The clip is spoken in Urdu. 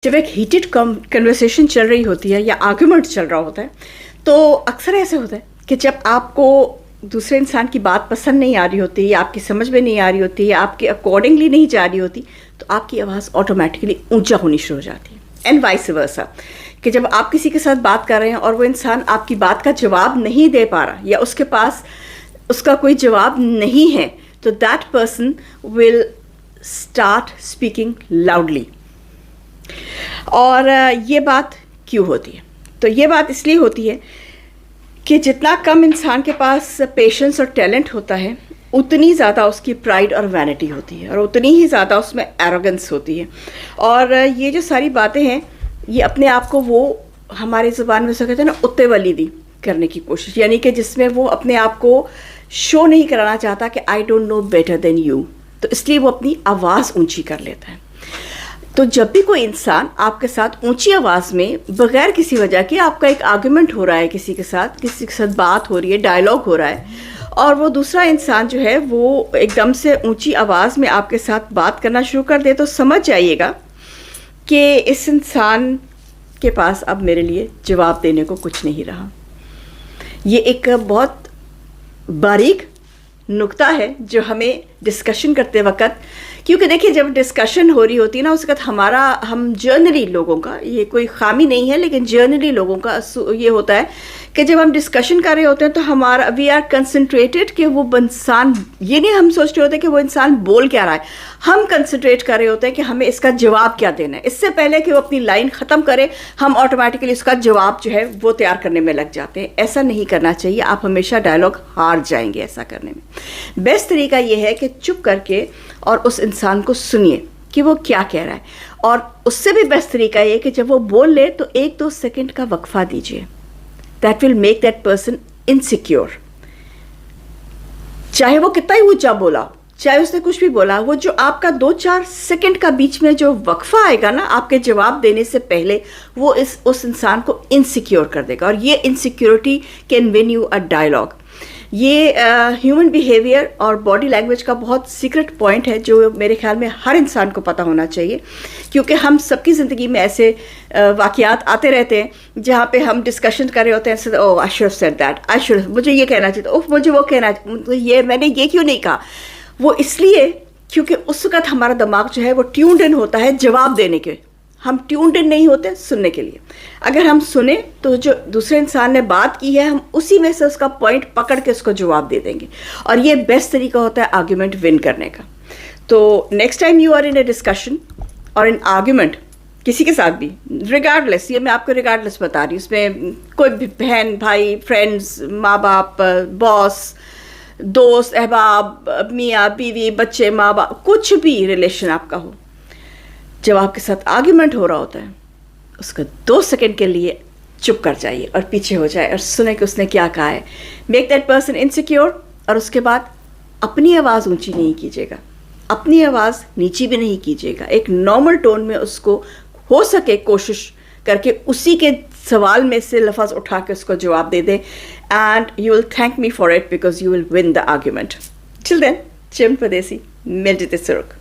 جب ایک ہیٹڈ کنورسیشن چل رہی ہوتی ہے یا آرگومنٹ چل رہا ہوتا ہے تو اکثر ایسے ہوتا ہے کہ جب آپ کو دوسرے انسان کی بات پسند نہیں آ رہی ہوتی یا آپ کی سمجھ میں نہیں آ رہی ہوتی یا آپ کے اکارڈنگلی نہیں جا رہی ہوتی تو آپ کی آواز آٹومیٹکلی اونچا ہونی شروع ہو جاتی ہے. اینڈ وائس ورسا کہ جب آپ کسی کے ساتھ بات کر رہے ہیں اور وہ انسان آپ کی بات کا جواب نہیں دے پا رہا یا اس کے پاس اس کا کوئی جواب نہیں ہے تو that person will start speaking loudly. اور یہ بات کیوں ہوتی ہے؟ تو یہ بات اس لیے ہوتی ہے کہ جتنا کم انسان کے پاس پیشنس اور ٹیلنٹ ہوتا ہے اتنی زیادہ اس کی پرائڈ اور وینٹی ہوتی ہے اور اتنی ہی زیادہ اس میں ایروگنس ہوتی ہے. اور یہ جو ساری باتیں ہیں یہ اپنے آپ کو وہ ہماری زبان میں سے کہتے ہیں نا اتے ولیدی کرنے کی کوشش، یعنی کہ جس میں وہ اپنے آپ کو شو نہیں کرانا چاہتا کہ I don't know better than you, تو اس لیے وہ اپنی آواز اونچی کر لیتا ہے. تو جب بھی کوئی انسان آپ کے ساتھ اونچی آواز میں بغیر کسی وجہ کے آپ کا ایک آرگومنٹ ہو رہا ہے، کسی کے ساتھ بات ہو رہی ہے، ڈائلاگ ہو رہا ہے، اور وہ دوسرا انسان جو ہے وہ ایک دم سے اونچی آواز میں آپ کے ساتھ بات کرنا شروع کر دے تو سمجھ جائیے گا کہ اس انسان کے پاس اب میرے لیے جواب دینے کو کچھ نہیں رہا. یہ ایک بہت باریک نقطہ ہے جو ہمیں ڈسکشن کرتے وقت، کیونکہ دیکھیے جب ڈسکشن ہو رہی ہوتی ہے نا اس وقت ہم جرنلی لوگوں کا، یہ کوئی خامی نہیں ہے لیکن جرنلی لوگوں کا یہ ہوتا ہے کہ جب ہم ڈسکشن کر رہے ہوتے ہیں تو ہمارا وی آر کنسنٹریٹڈ کہ وہ انسان، یہ نہیں ہم سوچ رہے ہوتے کہ وہ انسان بول کیا رہا ہے، ہم کنسنٹریٹ کر رہے ہوتے ہیں کہ ہمیں اس کا جواب کیا دینا ہے. اس سے پہلے کہ وہ اپنی لائن ختم کرے ہم آٹومیٹکلی اس کا جواب جو ہے وہ تیار کرنے میں لگ جاتے ہیں. ایسا نہیں کرنا چاہیے، آپ ہمیشہ ڈائلاگ ہار جائیں گے ایسا کرنے میں. بیسٹ طریقہ یہ ہے کہ چپ کر کے اور اس انسان کو سنیے کہ وہ کیا کہہ رہا ہے، اور اس سے بھی بیسٹ طریقہ یہ کہ جب وہ بول لے تو 1-2 سیکنڈ کا وقفہ دیجیے. That will make that person insecure. چاہے وہ کتنا ہی اونچا بولا، چاہے اس نے کچھ بھی بولا، وہ جو آپ کا 2-4 سیکنڈ کا بیچ میں جو وقفہ آئے گا نا آپ کے جواب دینے سے پہلے، وہ اس انسان کو انسیکیور کر دے گا. اور یہ insecurity can one you a dialogue. یہ ہیومن بیہیویئر اور باڈی لینگویج کا بہت سیکرٹ پوائنٹ ہے جو میرے خیال میں ہر انسان کو پتہ ہونا چاہیے، کیونکہ ہم سب کی زندگی میں ایسے واقعات آتے رہتے ہیں جہاں پہ ہم ڈسکشن کر رہے ہوتے ہیں، oh I should have said that, مجھے یہ کہنا چاہیے تھا، مجھے وہ کہنا چاہیے، یہ میں نے یہ کیوں نہیں کہا. وہ اس لیے کیونکہ اس وقت ہمارا دماغ جو ہے وہ ٹیونڈ ان ہوتا ہے جواب دینے کے، ہم ٹیونڈ ان نہیں ہوتے سننے کے لیے. اگر ہم سنیں تو جو دوسرے انسان نے بات کی ہے ہم اسی میں سے اس کا پوائنٹ پکڑ کے اس کو جواب دے دیں گے، اور یہ بیسٹ طریقہ ہوتا ہے آرگیومنٹ ون کرنے کا. تو next time you are in a discussion or in argument کسی کے ساتھ بھی، ریگارڈلیس، یہ میں آپ کو ریگارڈلیس بتا رہی ہوں، اس میں کوئی بھی بہن بھائی، فرینڈز، ماں باپ، باس، دوست، احباب، میاں بیوی، بچے، ماں باپ، کچھ بھی ریلیشن آپ کا ہو، جب آپ کے ساتھ آرگیومنٹ ہو رہا ہوتا ہے اس کا 2 سیکنڈ کے لیے چپ کر جائیے اور پیچھے ہو جائے اور سنیں کہ اس نے کیا کہا ہے. Make that person insecure. اور اس کے بعد اپنی آواز اونچی نہیں کیجیے گا، اپنی آواز نیچی بھی نہیں کیجیے گا. ایک نارمل ٹون میں اس کو ہو سکے کوشش کر کے اسی کے سوال میں سے لفظ اٹھا کے اس کو جواب دے دیں. And you will thank me for it because you will win the argument. Till then, چیم پردیسی، ملتے سرخ.